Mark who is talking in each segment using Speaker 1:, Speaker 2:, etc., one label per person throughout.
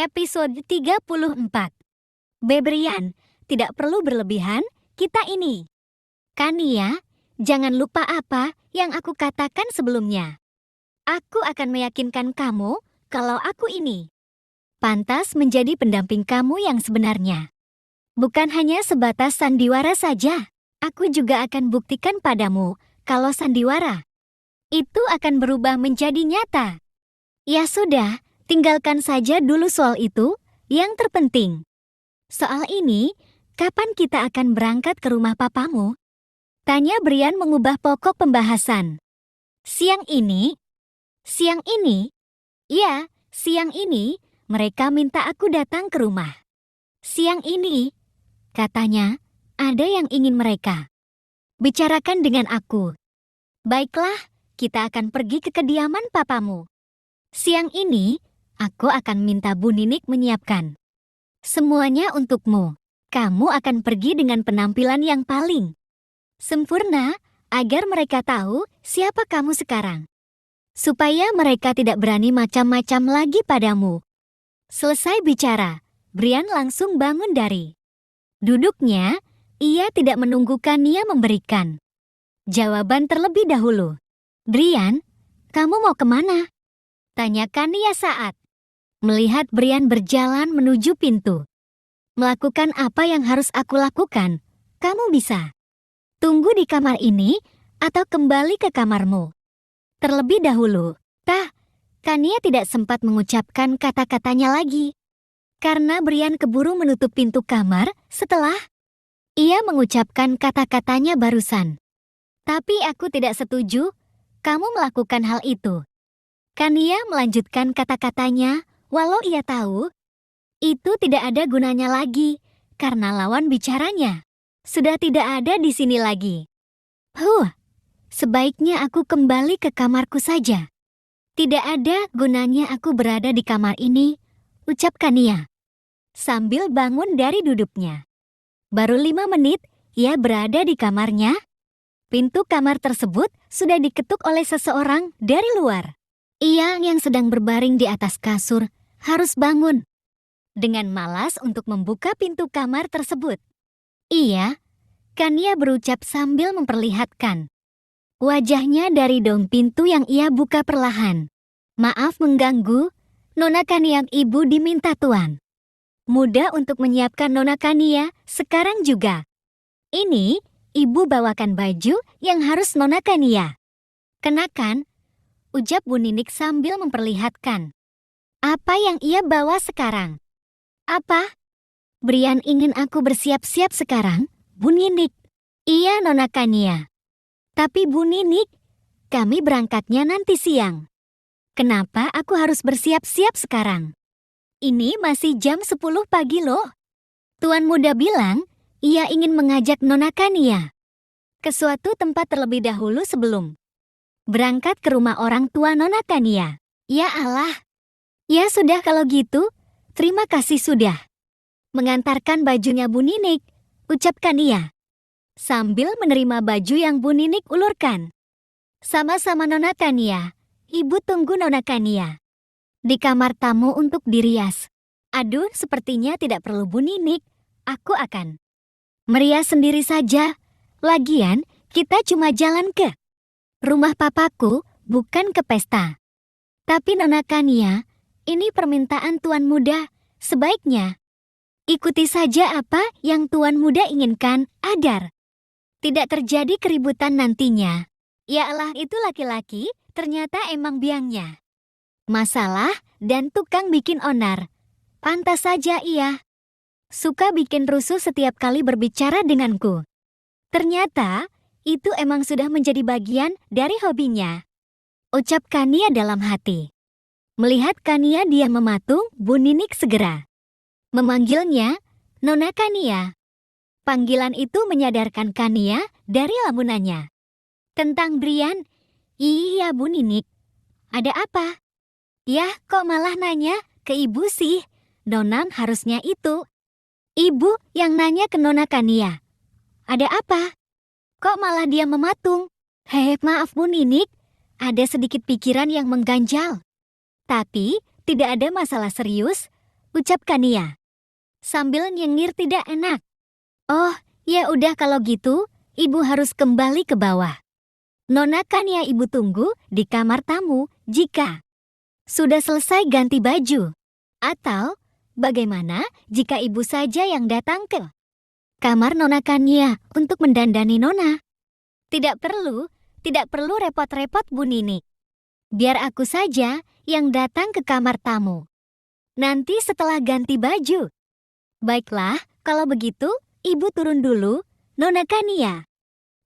Speaker 1: Episode 34. Bebrian, tidak perlu berlebihan, kita ini. Kania, jangan lupa apa yang aku katakan sebelumnya. Aku akan meyakinkan kamu kalau aku ini pantas menjadi pendamping kamu yang sebenarnya. Bukan hanya sebatas sandiwara saja, aku juga akan buktikan padamu kalau sandiwara itu akan berubah menjadi nyata. Ya sudah, tinggalkan saja dulu soal itu, yang terpenting. Soal ini, kapan kita akan berangkat ke rumah papamu? Tanya Brian mengubah pokok pembahasan. Siang ini? Siang ini? Ya, siang ini, mereka minta aku datang ke rumah. Siang ini, katanya, ada yang ingin mereka bicarakan dengan aku. Baiklah, kita akan pergi ke kediaman papamu. Siang ini, aku akan minta Bu Ninik menyiapkan semuanya untukmu. Kamu akan pergi dengan penampilan yang paling sempurna agar mereka tahu siapa kamu sekarang. Supaya mereka tidak berani macam-macam lagi padamu. Selesai bicara, Brian langsung bangun dari duduknya. Ia tidak menunggu Kania memberikan jawaban terlebih dahulu. Brian, kamu mau kemana? Tanya Kania saat melihat Brian berjalan menuju pintu. Melakukan apa yang harus aku lakukan? Kamu bisa tunggu di kamar ini atau kembali ke kamarmu. Terlebih dahulu, Kania tidak sempat mengucapkan kata-katanya lagi. Karena Brian keburu menutup pintu kamar setelah ia mengucapkan kata-katanya barusan. Tapi aku tidak setuju kamu melakukan hal itu. Kania melanjutkan kata-katanya, walau ia tahu itu tidak ada gunanya lagi, karena lawan bicaranya sudah tidak ada di sini lagi. Sebaiknya aku kembali ke kamarku saja. Tidak ada gunanya aku berada di kamar ini, ucap Kania sambil bangun dari duduknya. Baru 5 menit, ia berada di kamarnya. Pintu kamar tersebut sudah diketuk oleh seseorang dari luar. Ia yang sedang berbaring di atas kasur harus bangun dengan malas untuk membuka pintu kamar tersebut. Kania berucap sambil memperlihatkan wajahnya dari daun pintu yang ia buka perlahan. Maaf mengganggu, Nona Kania, ibu diminta tuan muda untuk menyiapkan Nona Kania sekarang juga. Ini, ibu bawakan baju yang harus Nona Kania kenakan, ucap Bu Ninik sambil memperlihatkan apa yang ia bawa sekarang. Apa? Brian ingin aku bersiap-siap sekarang, Bu Ninik. Iya, Nona Kania. Tapi Bu Ninik, kami berangkatnya nanti siang. Kenapa aku harus bersiap-siap sekarang? Ini masih jam 10 pagi loh. Tuan muda bilang, ia ingin mengajak Nona Kania ke suatu tempat terlebih dahulu sebelum berangkat ke rumah orang tua Nona Kania. Ya Allah. Ya sudah kalau gitu, terima kasih sudah mengantarkan bajunya Bu Ninik, ucap Kania sambil menerima baju yang Bu Ninik ulurkan. Sama-sama Nona Kania, ibu tunggu Nona Kania di kamar tamu untuk dirias. Aduh, sepertinya tidak perlu Bu Ninik, aku akan merias sendiri saja. Lagian, kita cuma jalan ke rumah papaku, bukan ke pesta. Tapi Nona Kania, ini permintaan tuan muda, sebaiknya ikuti saja apa yang tuan muda inginkan agar tidak terjadi keributan nantinya. Ya Allah, itu laki-laki, ternyata emang biangnya masalah dan tukang bikin onar. Pantas saja ia suka bikin rusuh setiap kali berbicara denganku. Ternyata, itu emang sudah menjadi bagian dari hobinya, ucap Kania dalam hati. Melihat Kania diam mematung, Bu Ninik segera memanggilnya Nona Kania. Panggilan itu menyadarkan Kania dari lamunannya tentang Brian. Iya Bu Ninik, ada apa? Yah, kok malah nanya ke ibu sih? Nona harusnya itu ibu yang nanya ke Nona Kania. Ada apa? Kok malah dia mematung? Maaf Bu Ninik, ada sedikit pikiran yang mengganjal. Tapi, tidak ada masalah serius, ucap Kania, sambil nyengir tidak enak. Oh, ya udah kalau gitu, ibu harus kembali ke bawah. Nona Kania ibu tunggu di kamar tamu jika sudah selesai ganti baju. Atau bagaimana jika ibu saja yang datang ke kamar Nona Kania untuk mendandani Nona? Tidak perlu repot-repot Bu Nini. Biar aku saja yang datang ke kamar tamu. Nanti setelah ganti baju. Baiklah, kalau begitu, ibu turun dulu, Nona Kania.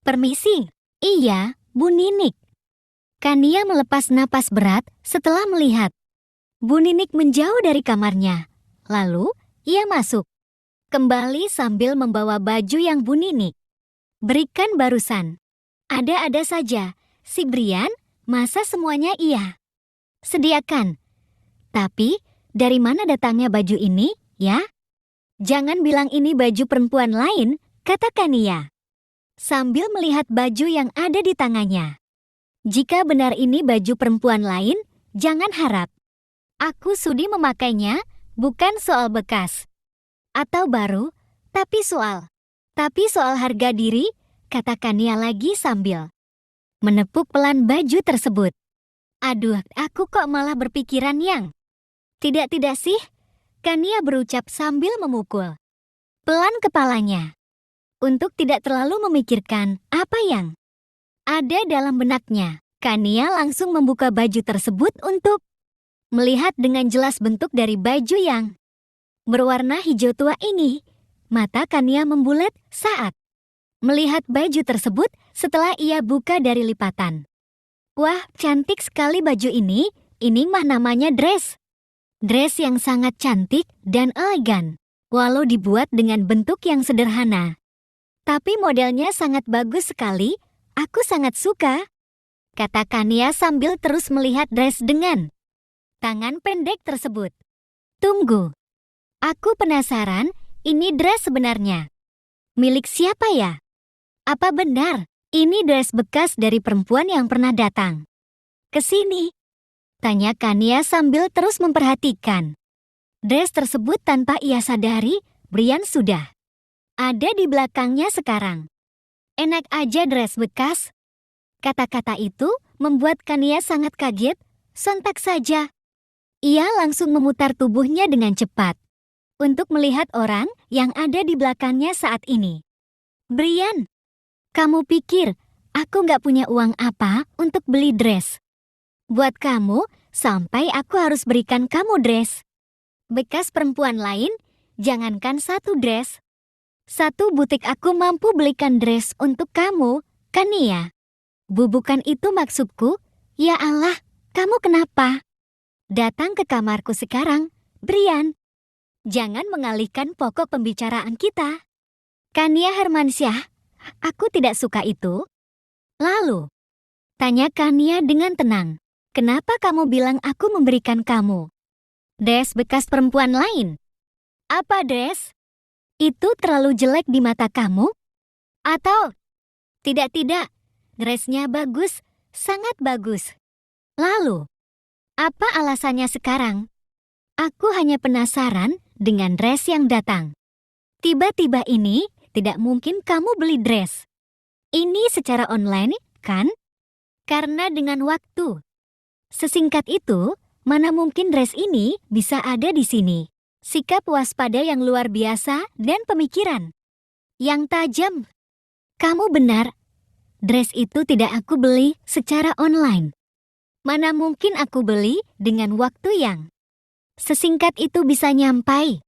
Speaker 1: Permisi. Iya, Bu Ninik. Kania melepas napas berat setelah melihat Bu Ninik menjauh dari kamarnya. Lalu, ia masuk. Kembali sambil membawa baju yang Bu Ninik berikan barusan. Ada-ada saja, si Brian, masa semuanya iya sediakan. Tapi, dari mana datangnya baju ini, ya? Jangan bilang ini baju perempuan lain, kata Kania, sambil melihat baju yang ada di tangannya. Jika benar ini baju perempuan lain, jangan harap aku sudi memakainya, bukan soal bekas atau baru, tapi soal harga diri, kata Kania lagi sambil menepuk pelan baju tersebut. Aduh, aku kok malah berpikiran yang tidak sih, Kania berucap sambil memukul pelan kepalanya untuk tidak terlalu memikirkan apa yang ada dalam benaknya. Kania langsung membuka baju tersebut untuk melihat dengan jelas bentuk dari baju yang berwarna hijau tua ini. Mata Kania membulat saat melihat baju tersebut setelah ia buka dari lipatan. Wah, cantik sekali baju ini mah namanya dress. Dress yang sangat cantik dan elegan, walau dibuat dengan bentuk yang sederhana. Tapi modelnya sangat bagus sekali, aku sangat suka, kata Kania sambil terus melihat dress dengan tangan pendek tersebut. Tunggu, aku penasaran, ini dress sebenarnya milik siapa ya? Apa benar ini dress bekas dari perempuan yang pernah datang ke sini? Tanya Kania sambil terus memperhatikan dress tersebut tanpa ia sadari, Brian sudah ada di belakangnya sekarang. Enak aja dress bekas. Kata-kata itu membuat Kania sangat kaget, sontak saja. Ia langsung memutar tubuhnya dengan cepat untuk melihat orang yang ada di belakangnya saat ini. Brian, kamu pikir aku nggak punya uang apa untuk beli dress? Buat kamu, sampai aku harus berikan kamu dress bekas perempuan lain, jangankan satu dress. Satu butik aku mampu belikan dress untuk kamu, Kania. Bukan itu maksudku. Ya Allah, kamu kenapa? Datang ke kamarku sekarang, Brian. Jangan mengalihkan pokok pembicaraan kita. Kania Hermansyah, aku tidak suka itu. Lalu, tanya Kania dengan tenang. Kenapa kamu bilang aku memberikan kamu dress bekas perempuan lain? Apa dress? Itu terlalu jelek di mata kamu? Atau tidak, dressnya bagus, sangat bagus. Lalu, apa alasannya sekarang? Aku hanya penasaran dengan dress yang datang. Tiba-tiba ini, tidak mungkin kamu beli dress ini secara online, kan? Karena dengan waktu sesingkat itu, mana mungkin dress ini bisa ada di sini. Sikap waspada yang luar biasa dan pemikiran yang tajam. Kamu benar, dress itu tidak aku beli secara online. Mana mungkin aku beli dengan waktu yang sesingkat itu bisa nyampai